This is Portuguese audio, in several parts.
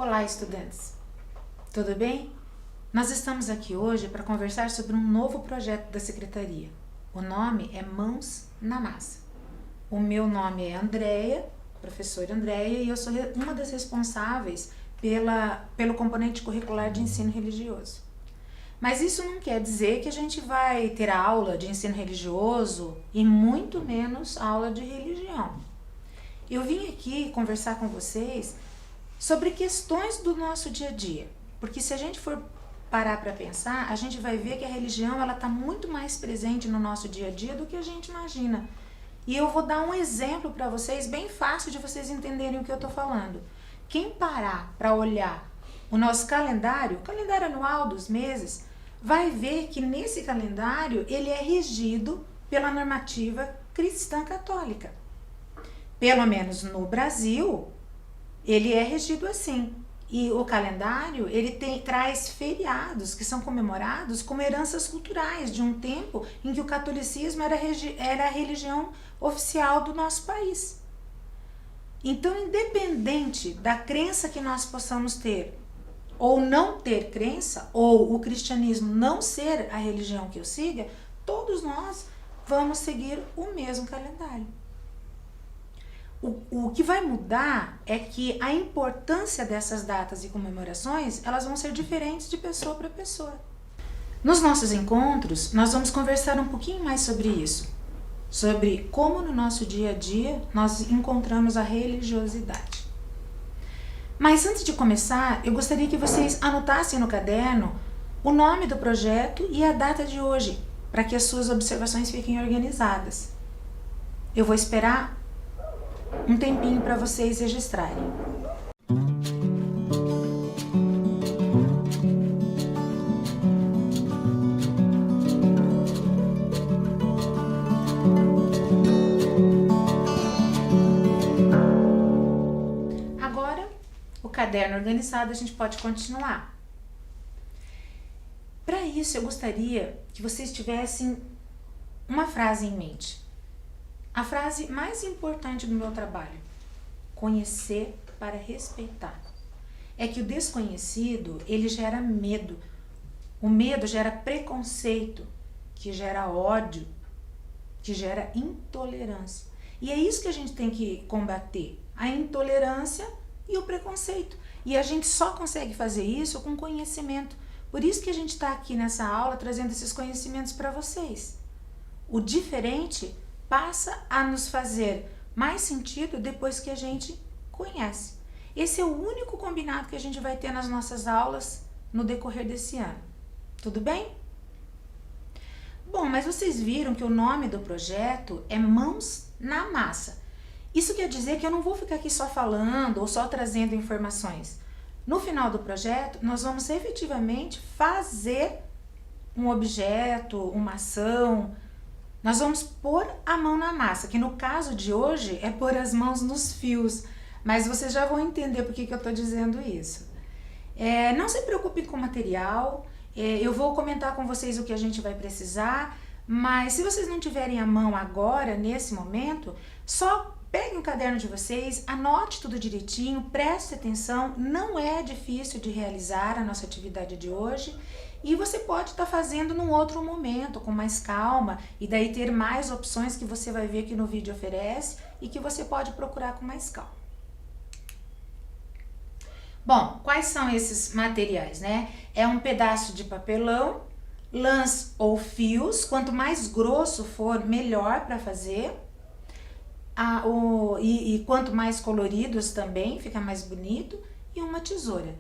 Olá, estudantes! Tudo bem? Nós estamos aqui hoje para conversar sobre um novo projeto da Secretaria. O nome é Mãos na Massa. O meu nome é Andréia, professora Andréia, e eu sou uma das responsáveis pelo componente curricular de ensino religioso. Mas isso não quer dizer que a gente vai ter aula de ensino religioso e muito menos aula de religião. Eu vim aqui conversar com vocês sobre questões do nosso dia a dia, porque se a gente for parar para pensar, a gente vai ver que a religião ela está muito mais presente no nosso dia a dia do que a gente imagina. E eu vou dar um exemplo para vocês, bem fácil de vocês entenderem o que eu estou falando. Quem parar para olhar o nosso calendário, o calendário anual dos meses, vai ver que nesse calendário ele é regido pela normativa cristã católica. Pelo menos no Brasil, ele é regido assim. E o calendário, ele traz feriados que são comemorados como heranças culturais de um tempo em que o catolicismo era a religião oficial do nosso país. Então, independente da crença que nós possamos ter, ou não ter crença, ou o cristianismo não ser a religião que eu siga, todos nós vamos seguir o mesmo calendário. O que vai mudar é que a importância dessas datas e comemorações, elas vão ser diferentes de pessoa para pessoa. Nos nossos encontros, nós vamos conversar um pouquinho mais sobre isso, sobre como no nosso dia a dia nós encontramos a religiosidade. Mas antes de começar, eu gostaria que vocês anotassem no caderno o nome do projeto e a data de hoje, para que as suas observações fiquem organizadas. Eu vou esperar um tempinho para vocês registrarem. Agora, o caderno organizado, a gente pode continuar. Para isso, eu gostaria que vocês tivessem uma frase em mente. A frase mais importante do meu trabalho: conhecer para respeitar. É que o desconhecido, ele gera medo. O medo gera preconceito, que gera ódio, que gera intolerância. E é isso que a gente tem que combater, a intolerância e o preconceito. E a gente só consegue fazer isso com conhecimento. Por isso que a gente está aqui nessa aula trazendo esses conhecimentos para vocês. O diferente passa a nos fazer mais sentido depois que a gente conhece. Esse é o único combinado que a gente vai ter nas nossas aulas no decorrer desse ano. Tudo bem? Bom, mas vocês viram que o nome do projeto é Mãos na Massa. Isso quer dizer que eu não vou ficar aqui só falando ou só trazendo informações. No final do projeto, nós vamos efetivamente fazer um objeto, uma ação. Nós vamos pôr a mão na massa, que no caso de hoje é pôr as mãos nos fios, mas vocês já vão entender por que eu estou dizendo isso. Não se preocupem com o material, eu vou comentar com vocês o que a gente vai precisar, mas se vocês não tiverem a mão agora, nesse momento, só peguem o caderno de vocês, anote tudo direitinho, preste atenção, não é difícil de realizar a nossa atividade de hoje. E você pode estar fazendo num outro momento, com mais calma, e daí ter mais opções que você vai ver que no vídeo oferece e que você pode procurar com mais calma. Bom, quais são esses materiais, né? É um pedaço de papelão, lãs ou fios, quanto mais grosso for, melhor para fazer. E quanto mais coloridos também, fica mais bonito. E uma tesoura.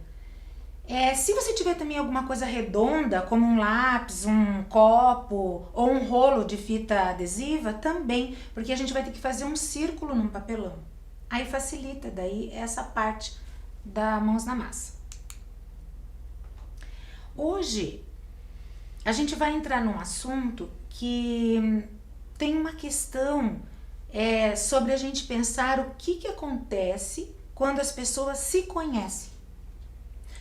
Se você tiver também alguma coisa redonda, como um lápis, um copo ou um rolo de fita adesiva, também, porque a gente vai ter que fazer um círculo num papelão. Aí facilita daí essa parte da Mãos na Massa. Hoje, a gente vai entrar num assunto que tem uma questão sobre a gente pensar o que acontece quando as pessoas se conhecem.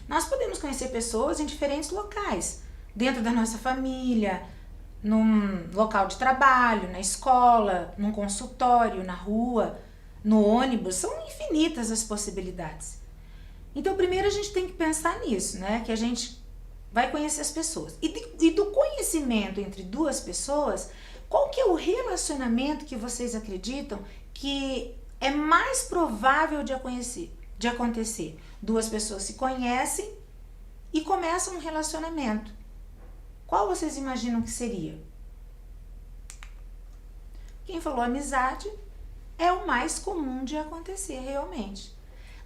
Nós podemos conhecer pessoas em diferentes locais, dentro da nossa família, num local de trabalho, na escola, num consultório, na rua, no ônibus. São infinitas as possibilidades. Então, primeiro a gente tem que pensar nisso, né? Que a gente vai conhecer as pessoas. E do conhecimento entre duas pessoas, qual que é o relacionamento que vocês acreditam que é mais provável de acontecer? Duas pessoas se conhecem e começam um relacionamento. Qual vocês imaginam que seria? Quem falou amizade é o mais comum de acontecer realmente.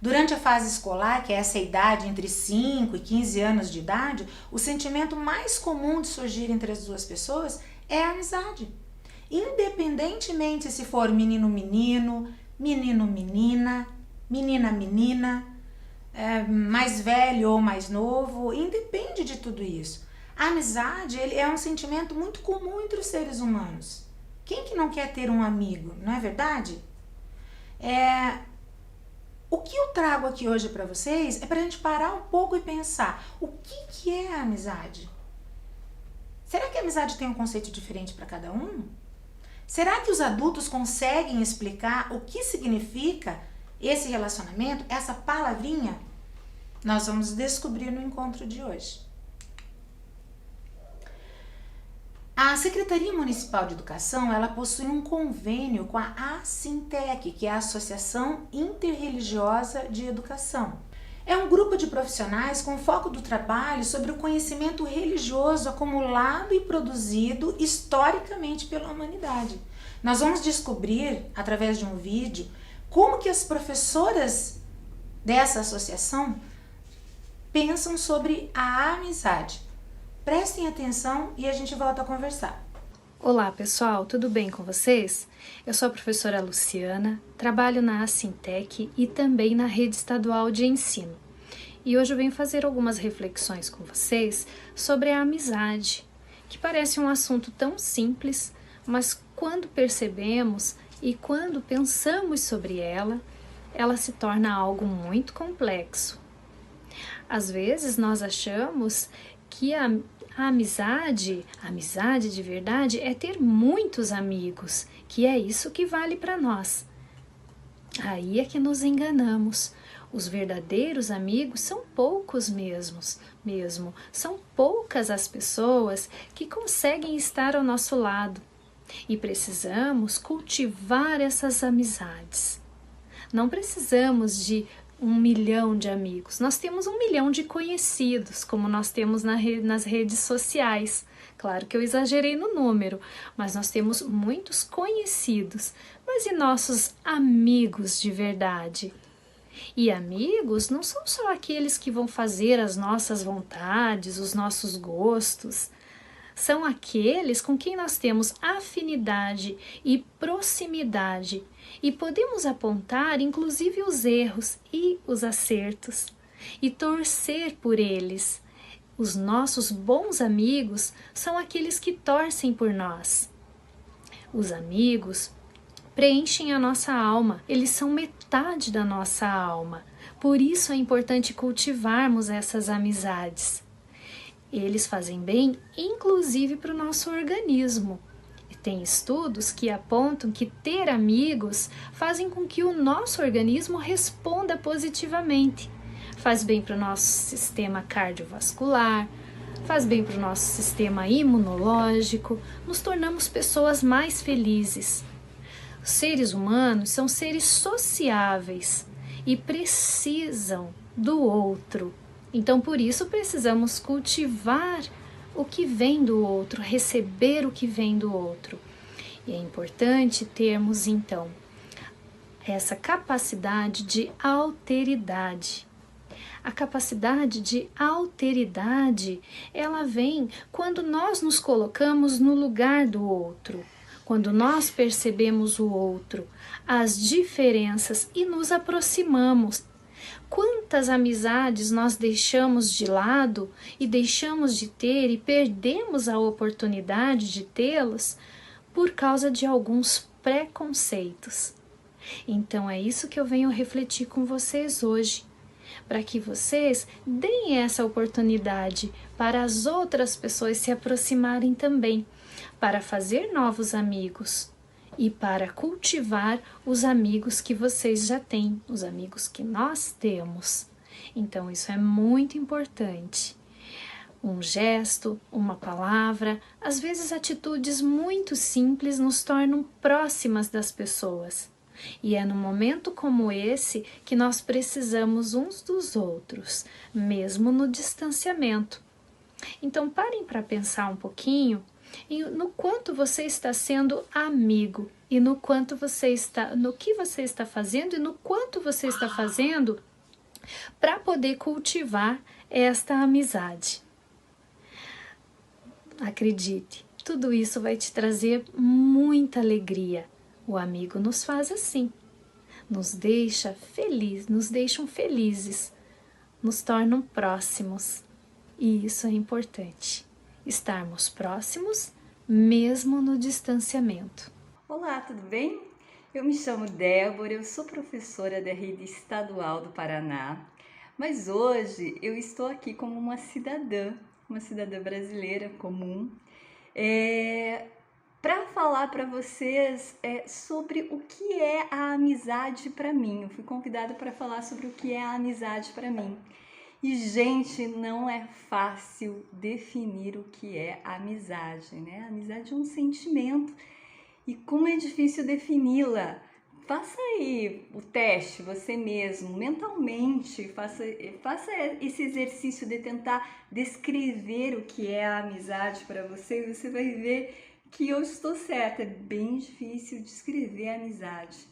Durante a fase escolar, que é essa idade entre 5 e 15 anos de idade, o sentimento mais comum de surgir entre as duas pessoas é a amizade. Independentemente se for menino-menino, menino-menina, menina-menina, mais velho ou mais novo, independe de tudo isso. A amizade é um sentimento muito comum entre os seres humanos. Quem que não quer ter um amigo, não é verdade? O que eu trago aqui hoje para vocês é para a gente parar um pouco e pensar, o que é a amizade? Será que a amizade tem um conceito diferente para cada um? Será que os adultos conseguem explicar o que significa esse relacionamento, essa palavrinha? Nós vamos descobrir no encontro de hoje. A Secretaria Municipal de Educação, ela possui um convênio com a Assintec, que é a Associação Interreligiosa de Educação. É um grupo de profissionais com foco do trabalho sobre o conhecimento religioso acumulado e produzido historicamente pela humanidade. Nós vamos descobrir, através de um vídeo, como que as professoras dessa associação pensam sobre a amizade. Prestem atenção e a gente volta a conversar. Olá pessoal, tudo bem com vocês? Eu sou a professora Luciana, trabalho na Assintec e também na Rede Estadual de Ensino. E hoje eu venho fazer algumas reflexões com vocês sobre a amizade, que parece um assunto tão simples, mas quando percebemos e quando pensamos sobre ela, ela se torna algo muito complexo. Às vezes nós achamos que a amizade de verdade é ter muitos amigos, que é isso que vale para nós. Aí é que nos enganamos. Os verdadeiros amigos são poucos mesmo. São poucas as pessoas que conseguem estar ao nosso lado. E precisamos cultivar essas amizades. Não precisamos de 1 milhão de amigos. Nós temos 1 milhão de conhecidos, como nós temos nas redes sociais. Claro que eu exagerei no número, mas nós temos muitos conhecidos. Mas e nossos amigos de verdade? E amigos não são só aqueles que vão fazer as nossas vontades, os nossos gostos. São aqueles com quem nós temos afinidade e proximidade e podemos apontar inclusive os erros e os acertos e torcer por eles. Os nossos bons amigos são aqueles que torcem por nós. Os amigos preenchem a nossa alma, eles são metade da nossa alma. Por isso é importante cultivarmos essas amizades. Eles fazem bem, inclusive para o nosso organismo. E tem estudos que apontam que ter amigos fazem com que o nosso organismo responda positivamente. Faz bem para o nosso sistema cardiovascular, faz bem para o nosso sistema imunológico, nos tornamos pessoas mais felizes. Os seres humanos são seres sociáveis e precisam do outro. Então, por isso, precisamos cultivar o que vem do outro, receber o que vem do outro. E é importante termos, então, essa capacidade de alteridade. A capacidade de alteridade, ela vem quando nós nos colocamos no lugar do outro, quando nós percebemos o outro, as diferenças e nos aproximamos. Quantas amizades nós deixamos de lado e deixamos de ter e perdemos a oportunidade de tê-los por causa de alguns preconceitos. Então é isso que eu venho refletir com vocês hoje, para que vocês deem essa oportunidade para as outras pessoas se aproximarem também, para fazer novos amigos. E para cultivar os amigos que vocês já têm, os amigos que nós temos. Então, isso é muito importante. Um gesto, uma palavra, às vezes atitudes muito simples nos tornam próximas das pessoas. E é no momento como esse que nós precisamos uns dos outros, mesmo no distanciamento. Então parem para pensar um pouquinho no quanto você está sendo amigo e no que você está fazendo e no quanto você está fazendo para poder cultivar esta amizade. Acredite, tudo isso vai te trazer muita alegria. O amigo nos faz assim, nos deixam felizes, nos tornam próximos. E isso é importante, estarmos próximos mesmo no distanciamento. Olá, tudo bem? Eu me chamo Débora, eu sou professora da Rede Estadual do Paraná, mas hoje eu estou aqui como uma cidadã brasileira comum, para falar para vocês sobre o que é a amizade para mim. Eu fui convidada para falar sobre o que é a amizade para mim. E, gente, não é fácil definir o que é a amizade, né? A amizade é um sentimento e como é difícil defini-la. Faça aí o teste você mesmo, mentalmente, faça esse exercício de tentar descrever o que é a amizade para você e você vai ver que eu estou certa, é bem difícil descrever a amizade.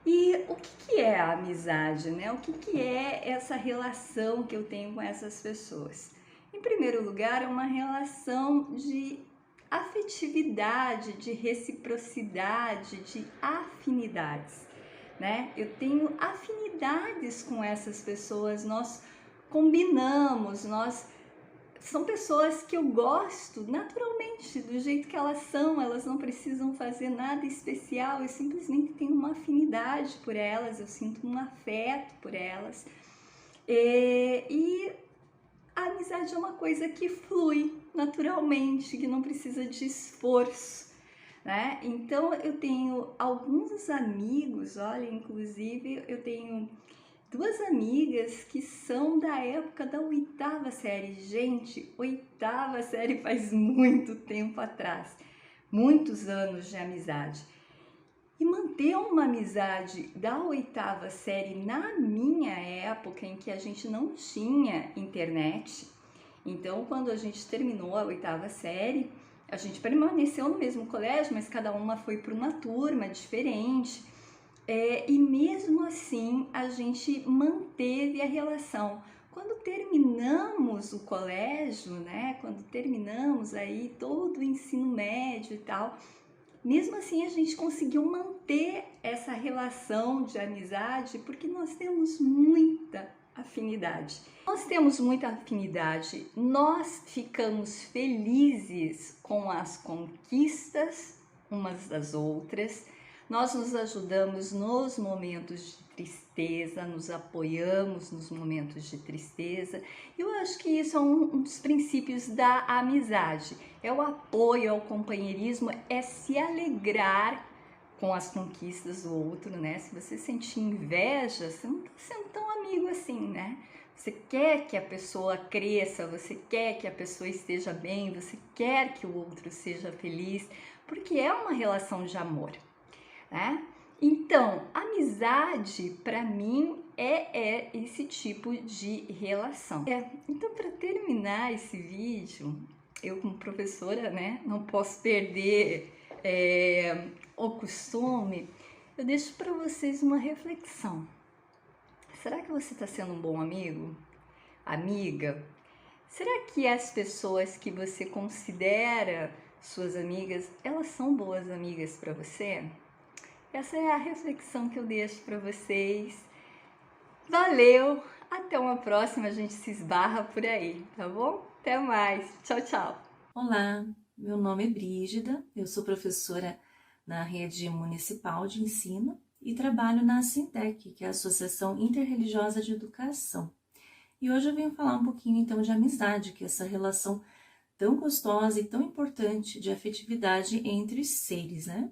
E o que é a amizade, né? O que é essa relação que eu tenho com essas pessoas? Em primeiro lugar, é uma relação de afetividade, de reciprocidade, de afinidades, né? Eu tenho afinidades com essas pessoas, nós combinamos, são pessoas que eu gosto naturalmente, do jeito que elas são, elas não precisam fazer nada especial, eu simplesmente tenho uma afinidade por elas, eu sinto um afeto por elas. E a amizade é uma coisa que flui naturalmente, que não precisa de esforço, né? Então eu tenho alguns amigos, olha, inclusive eu tenho duas amigas que são da época da 8ª série. Gente, 8ª série faz muito tempo atrás, muitos anos de amizade. E manter uma amizade da 8ª série na minha época, em que a gente não tinha internet, então quando a gente terminou a 8ª série, a gente permaneceu no mesmo colégio, mas cada uma foi para uma turma diferente. E mesmo assim a gente manteve a relação. Quando terminamos o colégio, né? Quando terminamos aí todo o ensino médio e tal, mesmo assim a gente conseguiu manter essa relação de amizade porque nós temos muita afinidade. Nós temos muita afinidade, nós ficamos felizes com as conquistas umas das outras. Nós nos ajudamos nos momentos de tristeza, nos apoiamos nos momentos de tristeza. Eu acho que isso é um dos princípios da amizade. É o apoio, é o companheirismo, é se alegrar com as conquistas do outro, né? Se você sentir inveja, você não está sendo tão amigo assim, né? Você quer que a pessoa cresça, você quer que a pessoa esteja bem, você quer que o outro seja feliz, porque é uma relação de amor. Né? Então, amizade para mim é esse tipo de relação. Então, para terminar esse vídeo, eu como professora, né, não posso perder o costume, eu deixo para vocês uma reflexão. Será que você está sendo um bom amigo? Amiga? Será que as pessoas que você considera suas amigas, elas são boas amigas para você? Essa é a reflexão que eu deixo para vocês. Valeu! Até uma próxima, a gente se esbarra por aí, tá bom? Até mais! Tchau, tchau! Olá, meu nome é Brígida, eu sou professora na Rede Municipal de Ensino e trabalho na Assintec, que é a Associação Interreligiosa de Educação. E hoje eu venho falar um pouquinho então de amizade, que é essa relação tão gostosa e tão importante de afetividade entre os seres, né?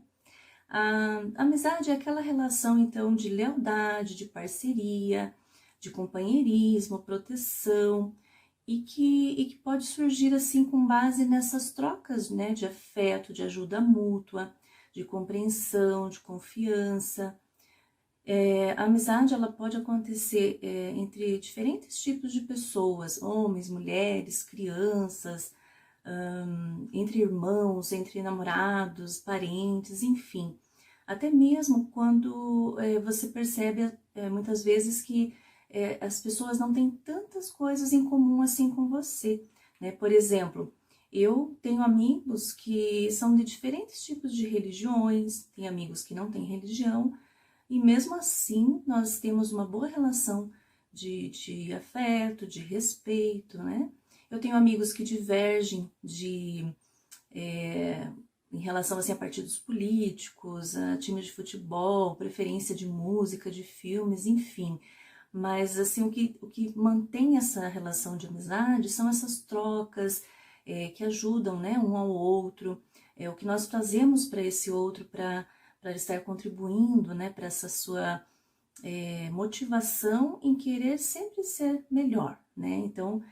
A amizade é aquela relação, então, de lealdade, de parceria, de companheirismo, proteção, e que pode surgir assim com base nessas trocas, né, de afeto, de ajuda mútua, de compreensão, de confiança. A amizade ela pode acontecer entre diferentes tipos de pessoas, homens, mulheres, crianças, entre irmãos, entre namorados, parentes, enfim. Até mesmo quando você percebe muitas vezes que as pessoas não têm tantas coisas em comum assim com você, né? Por exemplo, eu tenho amigos que são de diferentes tipos de religiões, tem amigos que não têm religião, e mesmo assim nós temos uma boa relação de afeto, de respeito, né? Eu tenho amigos que divergem em relação assim, a partidos políticos, a times de futebol, preferência de música, de filmes, enfim. Mas assim, o que mantém essa relação de amizade são essas trocas que ajudam, né, um ao outro, o que nós fazemos para esse outro, para estar contribuindo, né, para essa sua motivação em querer sempre ser melhor, né? Então,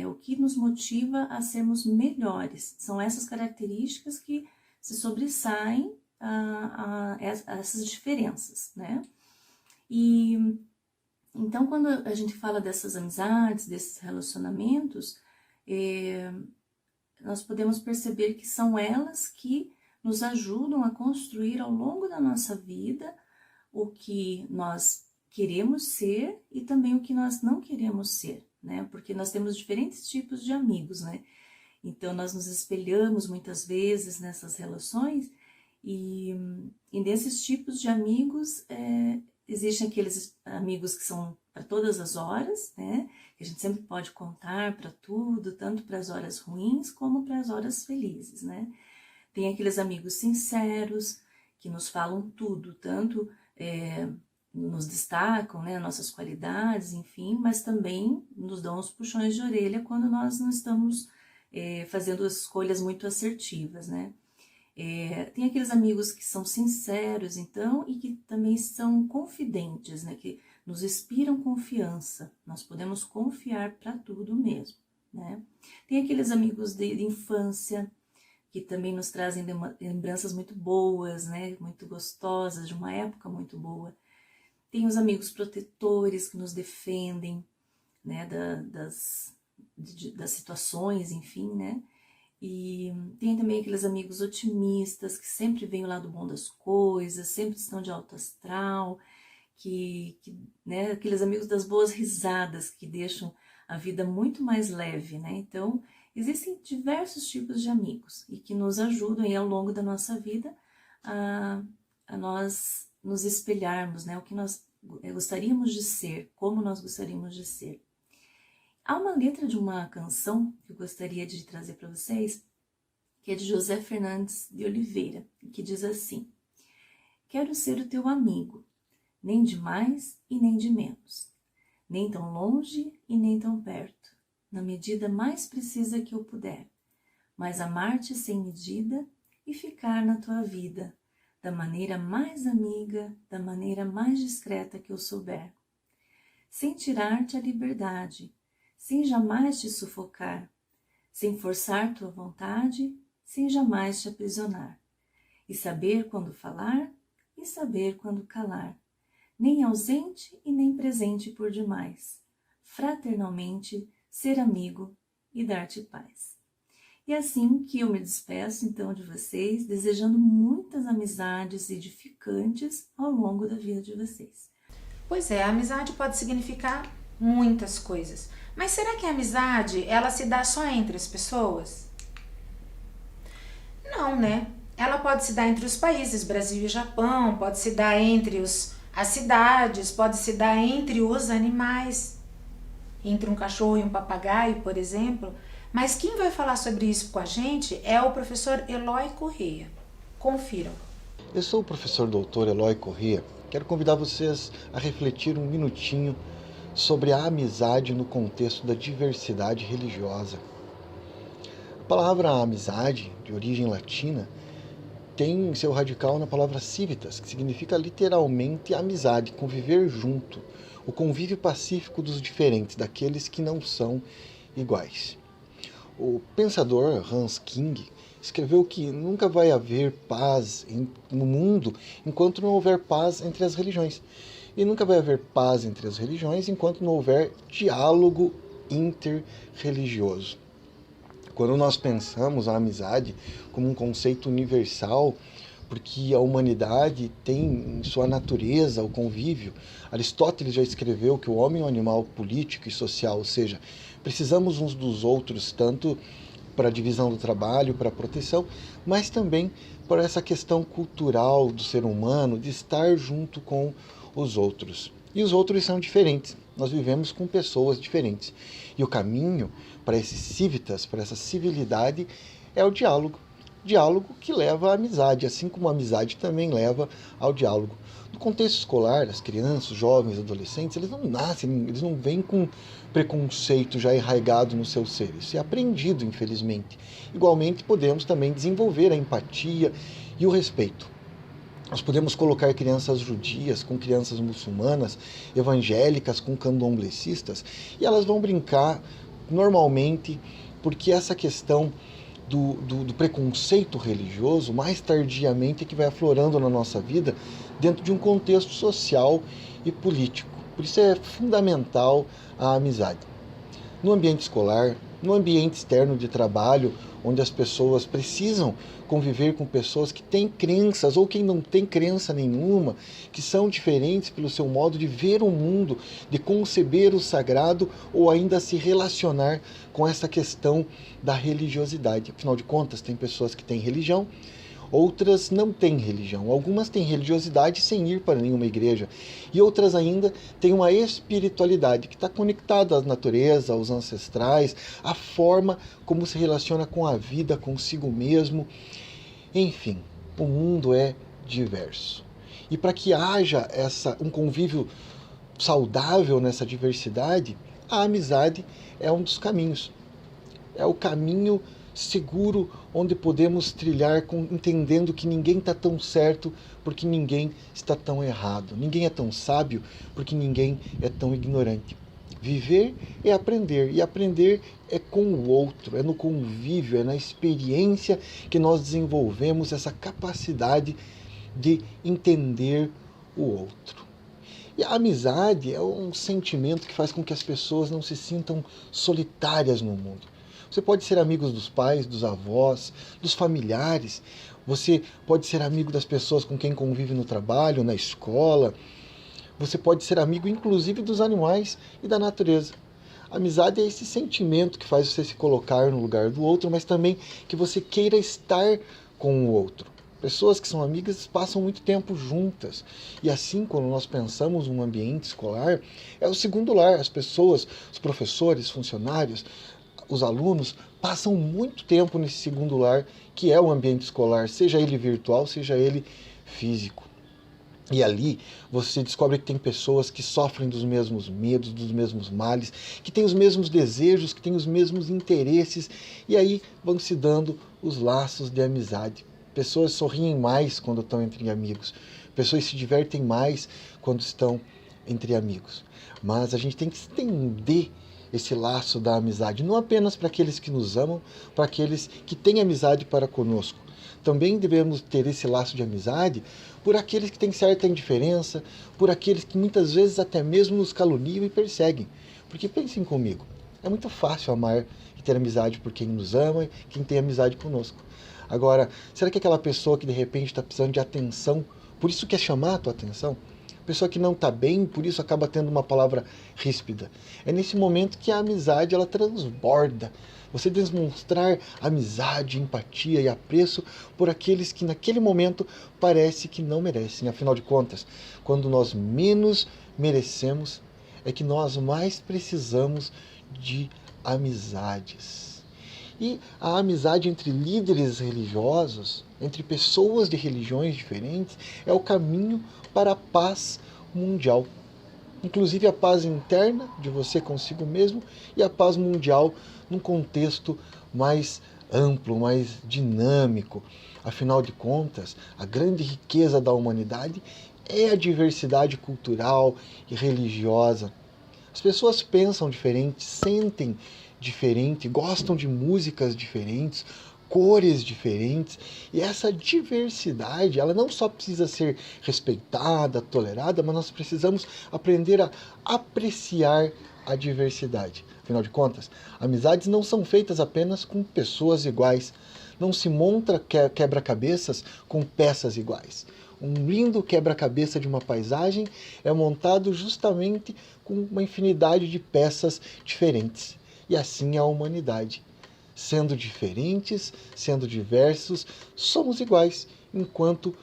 o que nos motiva a sermos melhores são essas características que se sobressaem a essas diferenças, né? E então, quando a gente fala dessas amizades, desses relacionamentos, nós podemos perceber que são elas que nos ajudam a construir ao longo da nossa vida o que nós queremos ser e também o que nós não queremos ser, né? Porque nós temos diferentes tipos de amigos, né? Então, nós nos espelhamos muitas vezes nessas relações e desses tipos de amigos, existem aqueles amigos que são para todas as horas, né? Que a gente sempre pode contar para tudo, tanto para as horas ruins como para as horas felizes, né? Tem aqueles amigos sinceros que nos falam tudo, tanto nos destacam, né, nossas qualidades, enfim, mas também nos dão os puxões de orelha quando nós não estamos fazendo escolhas muito assertivas, né? Tem aqueles amigos que são sinceros, então, e que também são confidentes, né? Que nos inspiram confiança, nós podemos confiar para tudo mesmo, né? Tem aqueles amigos de infância, que também nos trazem lembranças muito boas, né? Muito gostosas, de uma época muito boa. Tem os amigos protetores que nos defendem, né? Das situações, enfim, né? E tem também aqueles amigos otimistas que sempre veem o lado bom das coisas, sempre estão de alto astral, né, aqueles amigos das boas risadas que deixam a vida muito mais leve, né? Então, existem diversos tipos de amigos e que nos ajudam aí, ao longo da nossa vida a nós nos espelharmos, né? O que nós gostaríamos de ser, como nós gostaríamos de ser. Há uma letra de uma canção que eu gostaria de trazer para vocês, que é de José Fernandes de Oliveira, que diz assim: quero ser o teu amigo, nem de mais e nem de menos, nem tão longe e nem tão perto, na medida mais precisa que eu puder, mas amar-te sem medida e ficar na tua vida, da maneira mais amiga, da maneira mais discreta que eu souber, sem tirar-te a liberdade, sem jamais te sufocar, sem forçar tua vontade, sem jamais te aprisionar, e saber quando falar e saber quando calar, nem ausente e nem presente por demais, fraternalmente ser amigo e dar-te paz. E assim que eu me despeço então de vocês, desejando muitas amizades edificantes ao longo da vida de vocês. Pois é, a amizade pode significar muitas coisas. Mas será que a amizade, ela se dá só entre as pessoas? Não, né? Ela pode se dar entre os países, Brasil e Japão, pode se dar entre as cidades, pode se dar entre os animais, entre um cachorro e um papagaio, por exemplo. Mas quem vai falar sobre isso com a gente é o professor Eloy Corrêa. Confiram. Eu sou o professor doutor Eloy Corrêa. Quero convidar vocês a refletir um minutinho sobre a amizade no contexto da diversidade religiosa. A palavra amizade, de origem latina, tem seu radical na palavra civitas, que significa literalmente amizade, conviver junto, o convívio pacífico dos diferentes, daqueles que não são iguais. O pensador Hans King escreveu que nunca vai haver paz no mundo enquanto não houver paz entre as religiões. E nunca vai haver paz entre as religiões enquanto não houver diálogo interreligioso. Quando nós pensamos a amizade como um conceito universal, porque a humanidade tem em sua natureza o convívio, Aristóteles já escreveu que o homem é um animal político e social, ou seja, precisamos uns dos outros, tanto para a divisão do trabalho, para a proteção, mas também por essa questão cultural do ser humano de estar junto com os outros. E os outros são diferentes. Nós vivemos com pessoas diferentes. E o caminho para esses civitas, para essa civilidade, é o diálogo. Diálogo que leva à amizade, assim como a amizade também leva ao diálogo. No contexto escolar, as crianças, os jovens, adolescentes, eles não nascem, eles não vêm com preconceito já enraizado no seu ser. Isso é aprendido, infelizmente. Igualmente, podemos também desenvolver a empatia e o respeito. Nós podemos colocar crianças judias com crianças muçulmanas, evangélicas com candomblecistas, e elas vão brincar normalmente, porque essa questão do preconceito religioso, mais tardiamente, é que vai aflorando na nossa vida dentro de um contexto social e político. Por isso é fundamental a amizade. No ambiente escolar, no ambiente externo de trabalho, onde as pessoas precisam conviver com pessoas que têm crenças ou que não têm crença nenhuma, que são diferentes pelo seu modo de ver o mundo, de conceber o sagrado ou ainda se relacionar com essa questão da religiosidade. Afinal de contas, tem pessoas que têm religião, outras não têm religião. Algumas têm religiosidade sem ir para nenhuma igreja. E outras ainda têm uma espiritualidade que está conectada à natureza, aos ancestrais, à forma como se relaciona com a vida, consigo mesmo. Enfim, o mundo é diverso. E para que haja um convívio saudável nessa diversidade, a amizade é um dos caminhos. É o caminho seguro onde podemos trilhar entendendo que ninguém está tão certo porque ninguém está tão errado. Ninguém é tão sábio porque ninguém é tão ignorante. Viver é aprender, e aprender é com o outro, é no convívio, é na experiência que nós desenvolvemos essa capacidade de entender o outro. E a amizade é um sentimento que faz com que as pessoas não se sintam solitárias no mundo. Você pode ser amigo dos pais, dos avós, dos familiares. Você pode ser amigo das pessoas com quem convive no trabalho, na escola. Você pode ser amigo, inclusive, dos animais e da natureza. A amizade é esse sentimento que faz você se colocar no lugar do outro, mas também que você queira estar com o outro. Pessoas que são amigas passam muito tempo juntas. E assim, quando nós pensamos num ambiente escolar, é o segundo lar. As pessoas, os professores, funcionários, os alunos passam muito tempo nesse segundo lar, que é o ambiente escolar, seja ele virtual, seja ele físico. E ali você descobre que tem pessoas que sofrem dos mesmos medos, dos mesmos males, que têm os mesmos desejos, que têm os mesmos interesses, e aí vão se dando os laços de amizade. Pessoas sorriem mais quando estão entre amigos, pessoas se divertem mais quando estão entre amigos. Mas a gente tem que estender esse laço da amizade, não apenas para aqueles que nos amam, para aqueles que têm amizade para conosco. Também devemos ter esse laço de amizade por aqueles que têm certa indiferença, por aqueles que muitas vezes até mesmo nos caluniam e perseguem. Porque pensem comigo, é muito fácil amar e ter amizade por quem nos ama e quem tem amizade conosco. Agora, será que aquela pessoa que de repente está precisando de atenção, por isso quer chamar a tua atenção? Pessoa que não está bem, por isso acaba tendo uma palavra ríspida. É nesse momento que a amizade ela transborda. Você demonstrar amizade, empatia e apreço por aqueles que naquele momento parece que não merecem. Afinal de contas, quando nós menos merecemos, é que nós mais precisamos de amizades. E a amizade entre líderes religiosos, entre pessoas de religiões diferentes, é o caminho para a paz mundial. Inclusive a paz interna de você consigo mesmo e a paz mundial num contexto mais amplo, mais dinâmico. Afinal de contas, a grande riqueza da humanidade é a diversidade cultural e religiosa. As pessoas pensam diferente, sentem diferente, gostam de músicas diferentes, cores diferentes, e essa diversidade, ela não só precisa ser respeitada, tolerada, mas nós precisamos aprender a apreciar a diversidade. Afinal de contas, amizades não são feitas apenas com pessoas iguais. Não se monta quebra-cabeças com peças iguais. Um lindo quebra-cabeça de uma paisagem é montado justamente com uma infinidade de peças diferentes. E assim é a humanidade. Sendo diferentes, sendo diversos, somos iguais enquanto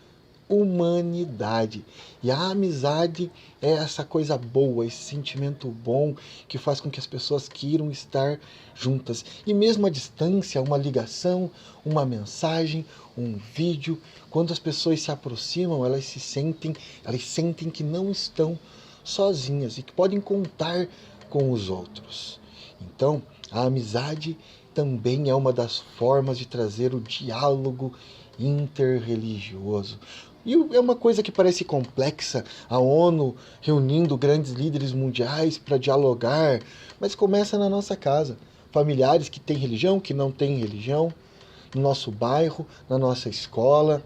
humanidade. E a amizade é essa coisa boa, esse sentimento bom que faz com que as pessoas queiram estar juntas. E mesmo à distância, uma ligação, uma mensagem, um vídeo, quando as pessoas se aproximam, elas sentem que não estão sozinhas e que podem contar com os outros. Então, a amizade também é uma das formas de trazer o diálogo interreligioso. E é uma coisa que parece complexa, a ONU reunindo grandes líderes mundiais para dialogar, mas começa na nossa casa. Familiares que têm religião, que não têm religião, no nosso bairro, na nossa escola.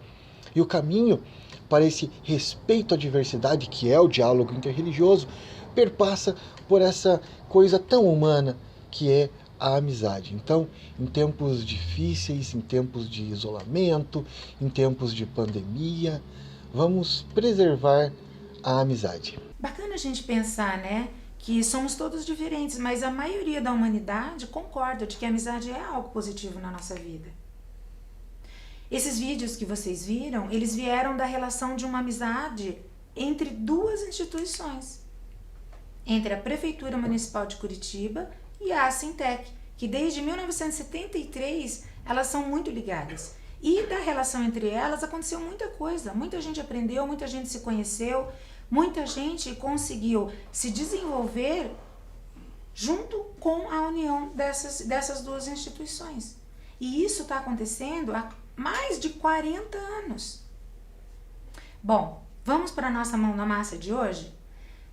E o caminho para esse respeito à diversidade, que é o diálogo interreligioso, perpassa por essa coisa tão humana que é a amizade. Então, em tempos difíceis, em tempos de isolamento, em tempos de pandemia, vamos preservar a amizade. Bacana a gente pensar, né, que somos todos diferentes, mas a maioria da humanidade concorda de que a amizade é algo positivo na nossa vida. Esses vídeos que vocês viram, eles vieram da relação de uma amizade entre duas instituições, entre a Prefeitura Municipal de Curitiba e a Assintec, que desde 1973 elas são muito ligadas. E da relação entre elas aconteceu muita coisa, muita gente aprendeu, muita gente se conheceu, muita gente conseguiu se desenvolver junto com a união dessas duas instituições. E isso está acontecendo há mais de 40 anos. Bom, vamos para a nossa mão na massa de hoje?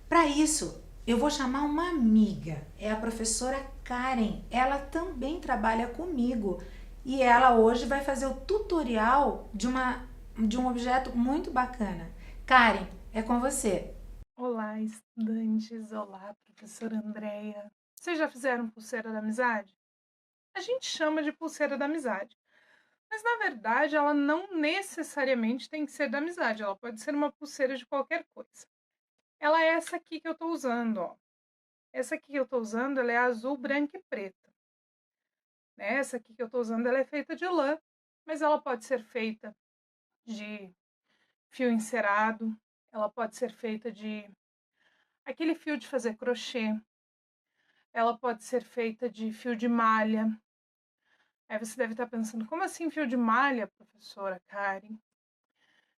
Para isso, eu vou chamar uma amiga, é a professora Karen. Ela também trabalha comigo e ela hoje vai fazer o tutorial de um objeto muito bacana. Karen, é com você. Olá, estudantes. Olá, professora Andréia. Vocês já fizeram pulseira da amizade? A gente chama de pulseira da amizade. Mas, na verdade, ela não necessariamente tem que ser da amizade. Ela pode ser uma pulseira de qualquer coisa. Ela é essa aqui que eu tô usando, ó. Essa aqui que eu tô usando, ela é azul, branca e preta. Essa aqui que eu tô usando, ela é feita de lã, mas ela pode ser feita de fio encerado, ela pode ser feita de aquele fio de fazer crochê, ela pode ser feita de fio de malha. Aí você deve estar pensando, como assim fio de malha, professora Karen?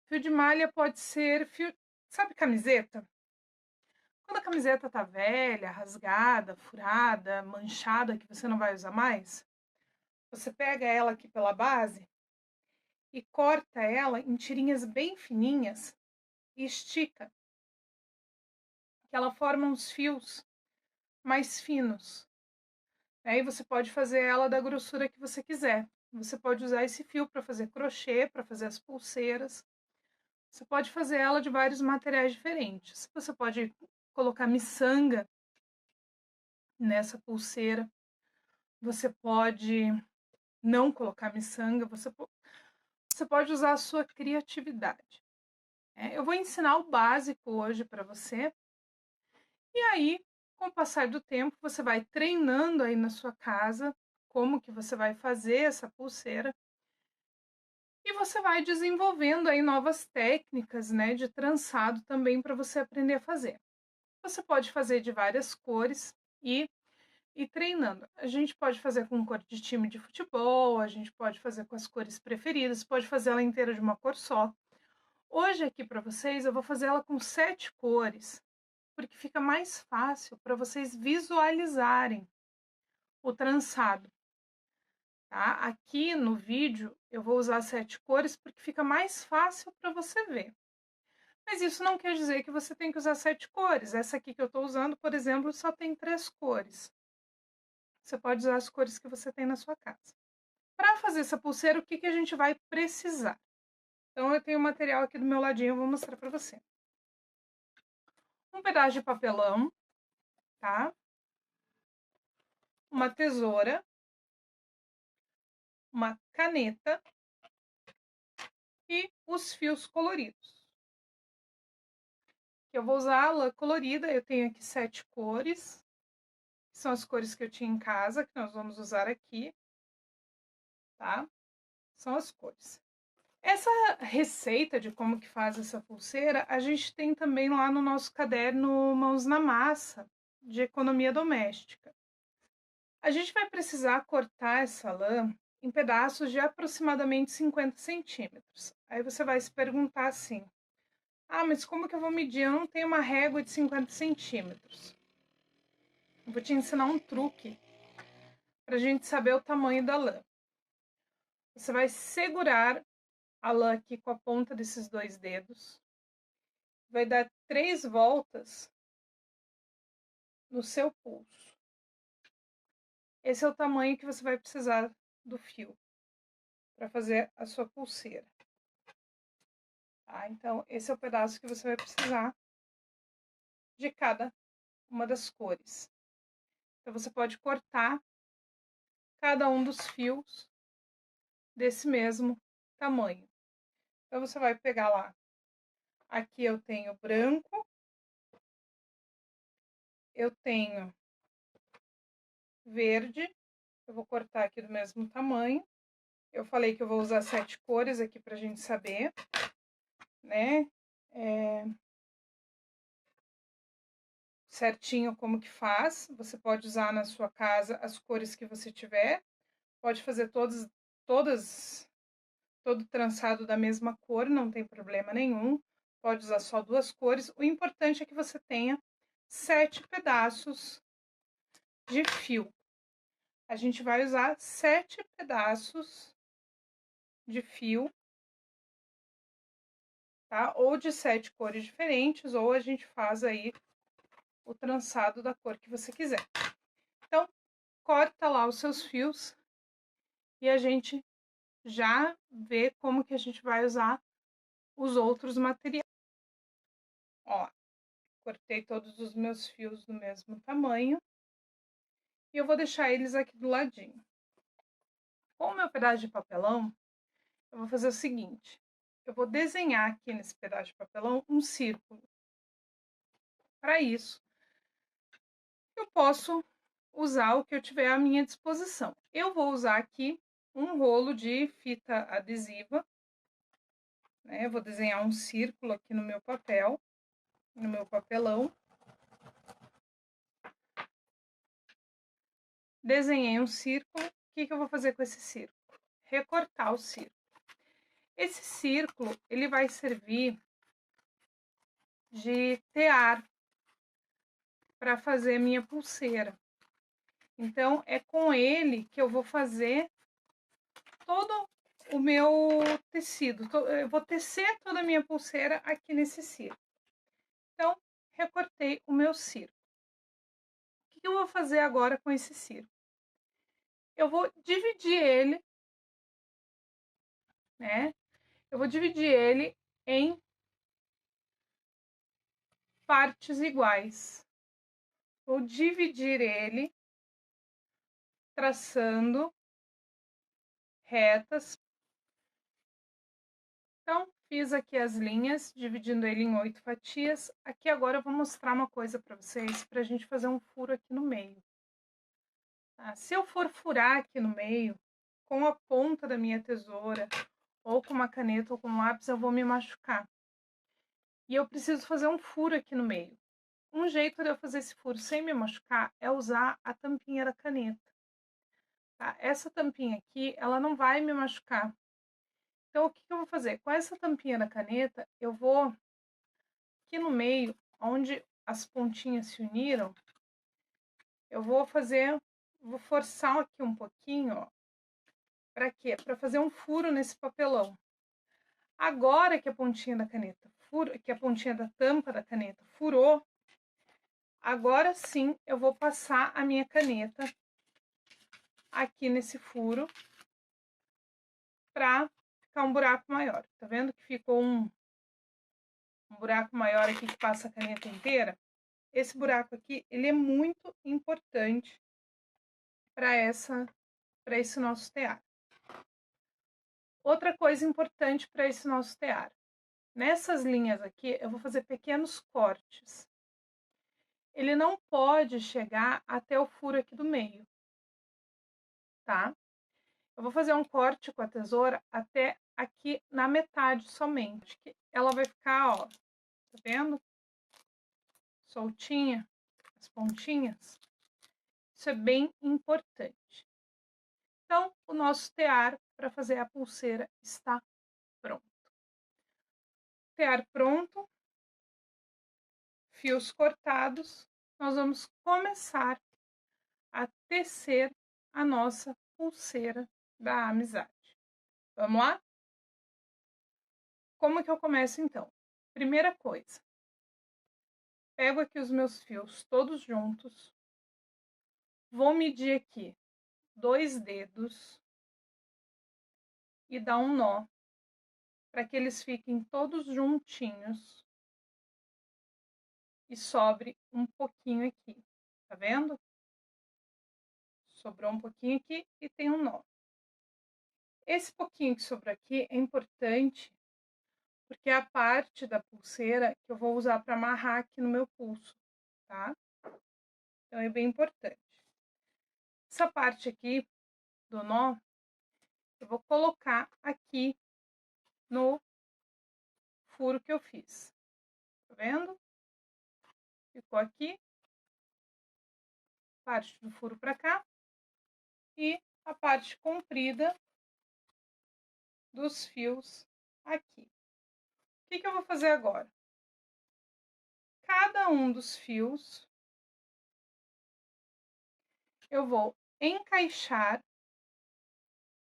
Fio de malha pode ser fio, sabe camiseta? Quando a camiseta tá velha, rasgada, furada, manchada, que você não vai usar mais, você pega ela aqui pela base e corta ela em tirinhas bem fininhas e estica, que ela forma uns fios mais finos. Aí você pode fazer ela da grossura que você quiser. Você pode usar esse fio para fazer crochê, para fazer as pulseiras. Você pode fazer ela de vários materiais diferentes. Você pode colocar miçanga nessa pulseira. Você pode não colocar miçanga. Você pode usar a sua criatividade. Eu vou ensinar o básico hoje para você. E aí, com o passar do tempo, você vai treinando aí na sua casa como que você vai fazer essa pulseira. E você vai desenvolvendo aí novas técnicas, né, de trançado também para você aprender a fazer. Você pode fazer de várias cores e ir treinando. A gente pode fazer com cor de time de futebol, a gente pode fazer com as cores preferidas, pode fazer ela inteira de uma cor só. Hoje aqui para vocês eu vou fazer ela com 7 cores, porque fica mais fácil para vocês visualizarem o trançado. Tá? Aqui no vídeo eu vou usar 7 cores porque fica mais fácil para você ver. Mas isso não quer dizer que você tem que usar 7 cores. Essa aqui que eu estou usando, por exemplo, só tem 3 cores. Você pode usar as cores que você tem na sua casa. Para fazer essa pulseira, o que a gente vai precisar? Então, eu tenho o material aqui do meu ladinho, eu vou mostrar para você. Um pedaço de papelão, tá? Uma tesoura, uma caneta e os fios coloridos. Eu vou usar a lã colorida, eu tenho aqui 7 cores, que são as cores que eu tinha em casa, que nós vamos usar aqui, tá? São as cores. Essa receita de como que faz essa pulseira, a gente tem também lá no nosso caderno Mãos na Massa, de economia doméstica. A gente vai precisar cortar essa lã em pedaços de aproximadamente 50 centímetros. Aí você vai se perguntar assim, mas como que eu vou medir? Eu não tenho uma régua de 50 centímetros. Eu vou te ensinar um truque para a gente saber o tamanho da lã. Você vai segurar a lã aqui com a ponta desses 2 dedos. Vai dar 3 voltas no seu pulso. Esse é o tamanho que você vai precisar do fio para fazer a sua pulseira. Tá? Então, esse é o pedaço que você vai precisar de cada uma das cores. Então, você pode cortar cada um dos fios desse mesmo tamanho. Então, você vai pegar lá. Aqui eu tenho branco. Eu tenho verde. Eu vou cortar aqui do mesmo tamanho. Eu falei que eu vou usar 7 cores aqui pra gente saber, né? Certinho como que faz. Você pode usar na sua casa as cores que você tiver. Pode fazer todo trançado da mesma cor, não tem problema nenhum. Pode usar só 2 cores. O importante é que você tenha 7 pedaços de fio. A gente vai usar 7 pedaços de fio, tá? Ou de 7 cores diferentes, ou a gente faz aí o trançado da cor que você quiser. Então, corta lá os seus fios e a gente já vê como que a gente vai usar os outros materiais. Ó, cortei todos os meus fios do mesmo tamanho e eu vou deixar eles aqui do ladinho. Com o meu pedaço de papelão, eu vou fazer o seguinte, eu vou desenhar aqui nesse pedaço de papelão um círculo. Para isso, eu posso usar o que eu tiver à minha disposição. Eu vou usar aqui um rolo de fita adesiva, né? Eu vou desenhar um círculo aqui no meu papel, no meu papelão. Desenhei um círculo. O que eu vou fazer com esse círculo? Recortar o círculo. Esse círculo, ele vai servir de tear para fazer minha pulseira. Então, é com ele que eu vou fazer todo o meu tecido. Eu vou tecer toda a minha pulseira aqui nesse círculo. Então, recortei o meu círculo. O que eu vou fazer agora com esse círculo? Eu vou dividir ele, né? Eu vou dividir ele em partes iguais. Vou dividir ele traçando retas. Então, fiz aqui as linhas, dividindo ele em 8 fatias. Aqui agora eu vou mostrar uma coisa para vocês, para a gente fazer um furo aqui no meio. Tá? Se eu for furar aqui no meio, com a ponta da minha tesoura, ou com uma caneta ou com um lápis, eu vou me machucar. E eu preciso fazer um furo aqui no meio. Um jeito de eu fazer esse furo sem me machucar é usar a tampinha da caneta. Tá? Essa tampinha aqui, ela não vai me machucar. Então, o que eu vou fazer? Com essa tampinha da caneta, eu vou aqui no meio, onde as pontinhas se uniram, eu vou forçar aqui um pouquinho, ó. Para quê? Para fazer um furo nesse papelão. Agora que a pontinha da caneta que a pontinha da tampa da caneta furou, agora sim eu vou passar a minha caneta aqui nesse furo para ficar um buraco maior. Tá vendo que ficou um buraco maior aqui que passa a caneta inteira? Esse buraco aqui, ele é muito importante para esse nosso tear. Outra coisa importante para esse nosso tear. Nessas linhas aqui, eu vou fazer pequenos cortes. Ele não pode chegar até o furo aqui do meio, tá? Eu vou fazer um corte com a tesoura até aqui na metade somente. Que ela vai ficar, ó, tá vendo? Soltinha, as pontinhas. Isso é bem importante. Então, o nosso tear para fazer a pulseira está pronto. Tear pronto, fios cortados, nós vamos começar a tecer a nossa pulseira da amizade. Vamos lá? Como que eu começo então? Primeira coisa, pego aqui os meus fios todos juntos, vou medir aqui 2 dedos e dar um nó para que eles fiquem todos juntinhos e sobre um pouquinho aqui, tá vendo? Sobrou um pouquinho aqui e tem um nó. Esse pouquinho que sobrou aqui é importante porque é a parte da pulseira que eu vou usar para amarrar aqui no meu pulso, tá? Então é bem importante. Essa parte aqui do nó, eu vou colocar aqui no furo que eu fiz. Tá vendo? Ficou aqui, parte do furo para cá e a parte comprida dos fios aqui. O que eu vou fazer agora? Cada um dos fios eu vou encaixar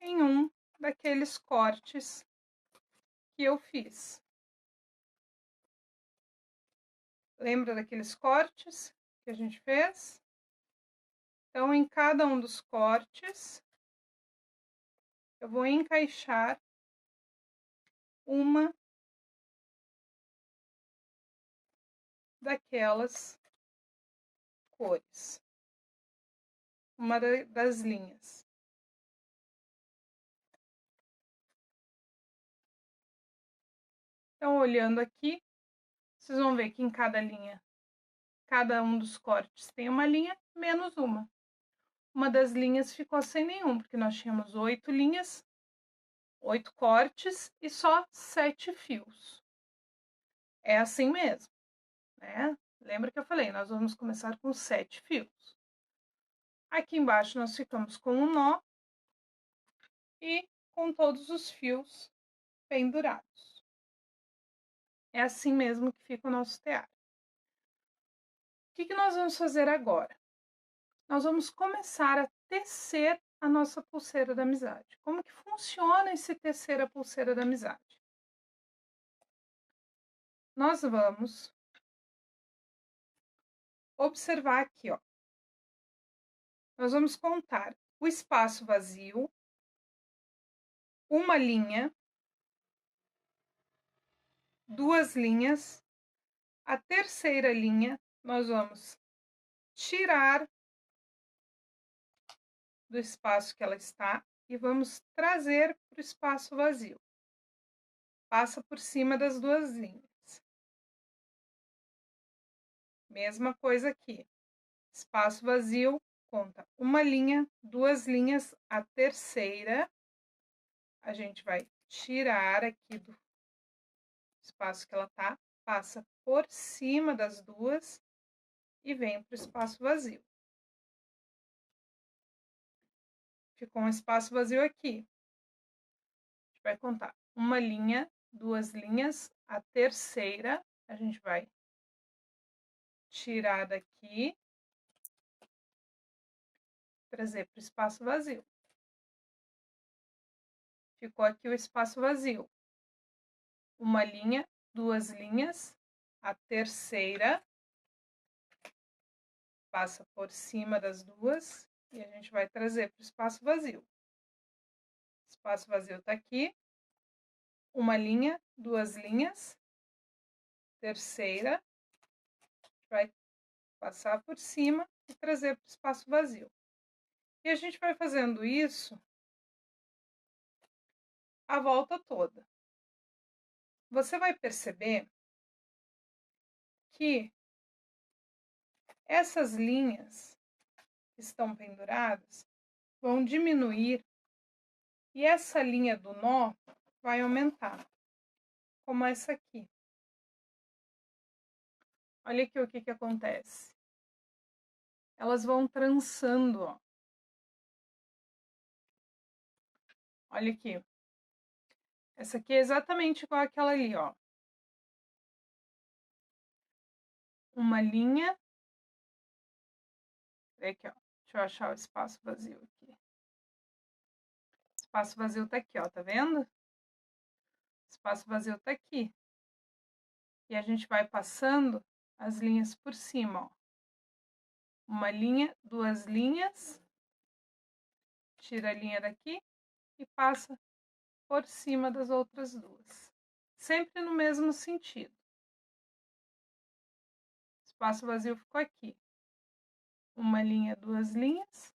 em um daqueles cortes que eu fiz. Lembra daqueles cortes que a gente fez? Então, em cada um dos cortes, eu vou encaixar uma daquelas cores, uma das linhas. Então, olhando aqui, vocês vão ver que em cada linha, cada um dos cortes tem uma linha menos uma. Uma das linhas ficou sem nenhum, porque nós tínhamos 8 linhas, 8 cortes e só 7 fios. É assim mesmo, né? Lembra que eu falei, nós vamos começar com 7 fios. Aqui embaixo nós ficamos com um nó e com todos os fios pendurados. É assim mesmo que fica o nosso tear. O que nós vamos fazer agora? Nós vamos começar a tecer a nossa pulseira da amizade. Como que funciona esse tecer a pulseira da amizade? Nós vamos observar aqui, ó. Nós vamos contar o espaço vazio, uma linha, 2 linhas, a terceira linha nós vamos tirar do espaço que ela está e vamos trazer para o espaço vazio. Passa por cima das 2 linhas. Mesma coisa aqui. Espaço vazio, conta uma linha, 2 linhas, a terceira a gente vai tirar aqui do espaço que ela tá, passa por cima das 2 e vem para o espaço vazio. Ficou um espaço vazio aqui. A gente vai contar uma linha, 2 linhas, a terceira a gente vai tirar daqui, trazer para o espaço vazio. Ficou aqui o espaço vazio. Uma linha, 2 linhas, a terceira passa por cima das duas e a gente vai trazer para o espaço vazio. O espaço vazio está aqui, uma linha, 2 linhas, terceira, vai passar por cima e trazer para o espaço vazio. E a gente vai fazendo isso a volta toda. Você vai perceber que essas linhas que estão penduradas vão diminuir e essa linha do nó vai aumentar, como essa aqui. Olha aqui o que acontece. Elas vão trançando, ó. Olha aqui. Essa aqui é exatamente igual àquela ali, ó. Uma linha. Aqui, ó. Deixa eu achar o espaço vazio aqui. O espaço vazio tá aqui, ó. Tá vendo? O espaço vazio tá aqui. E a gente vai passando as linhas por cima, ó. Uma linha, 2 linhas. Tira a linha daqui e passa por cima das outras duas. Sempre no mesmo sentido. O espaço vazio ficou aqui. Uma linha, 2 linhas.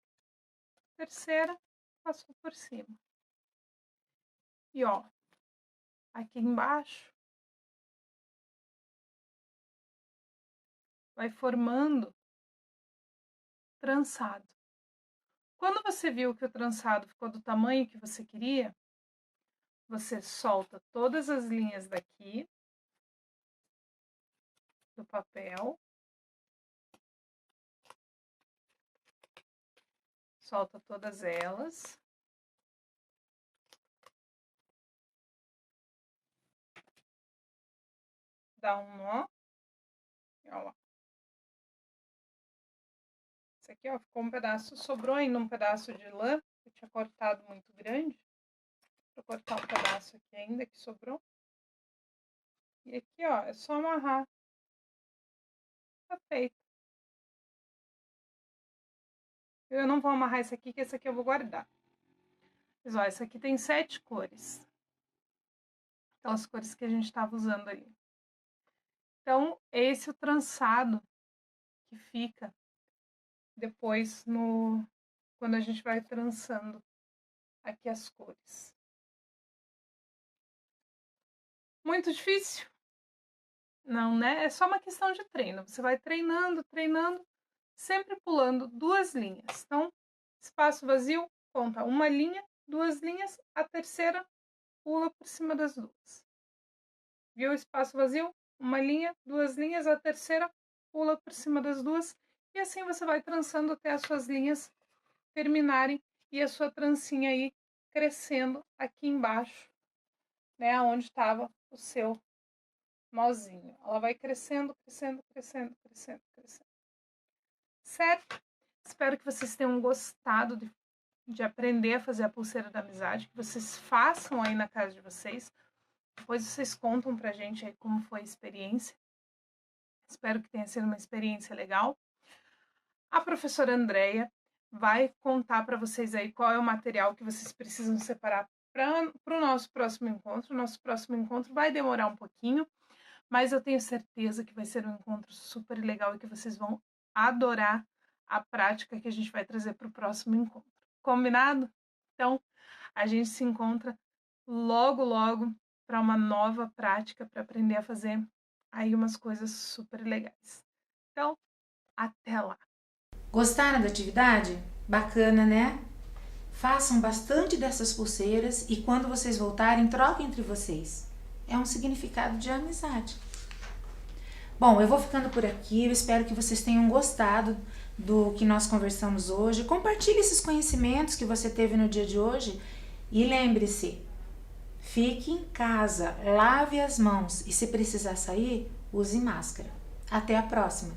Terceira, passou por cima. E ó, aqui embaixo vai formando trançado. Quando você viu que o trançado ficou do tamanho que você queria, você solta todas as linhas daqui do papel. Solta todas elas. Dá um nó. E ó lá. Esse aqui, ó, ficou um pedaço, sobrou ainda um pedaço de lã, que eu tinha cortado muito grande. Vou cortar um pedaço aqui ainda que sobrou. E aqui, ó, é só amarrar. Tá feito. Eu não vou amarrar esse aqui, que esse aqui eu vou guardar. Mas, ó, esse aqui tem 7 cores. Aquelas cores que a gente tava usando ali. Então, esse é o trançado que fica depois quando a gente vai trançando aqui as cores. Muito difícil? Não, né? É só uma questão de treino. Você vai treinando, treinando, sempre pulando 2 linhas. Então, espaço vazio, conta uma linha, 2 linhas, a terceira pula por cima das duas. Viu o espaço vazio? Uma linha, 2 linhas, a terceira pula por cima das duas. E assim você vai trançando até as suas linhas terminarem e a sua trancinha aí crescendo aqui embaixo, né? Onde estava o seu nozinho. Ela vai crescendo, crescendo, crescendo, crescendo, crescendo. Certo? Espero que vocês tenham gostado de aprender a fazer a pulseira da amizade, que vocês façam aí na casa de vocês. Depois vocês contam pra gente aí como foi a experiência. Espero que tenha sido uma experiência legal. A professora Andreia vai contar para vocês aí qual é o material que vocês precisam separar para o nosso próximo encontro. O nosso próximo encontro vai demorar um pouquinho, mas eu tenho certeza que vai ser um encontro super legal e que vocês vão adorar a prática que a gente vai trazer para o próximo encontro. Combinado? Então, a gente se encontra logo, logo para uma nova prática para aprender a fazer aí umas coisas super legais. Então, até lá! Gostaram da atividade? Bacana, né? Façam bastante dessas pulseiras e quando vocês voltarem, troquem entre vocês. É um significado de amizade. Bom, eu vou ficando por aqui. Eu espero que vocês tenham gostado do que nós conversamos hoje. Compartilhe esses conhecimentos que você teve no dia de hoje e lembre-se, fique em casa, lave as mãos e se precisar sair, use máscara. Até a próxima!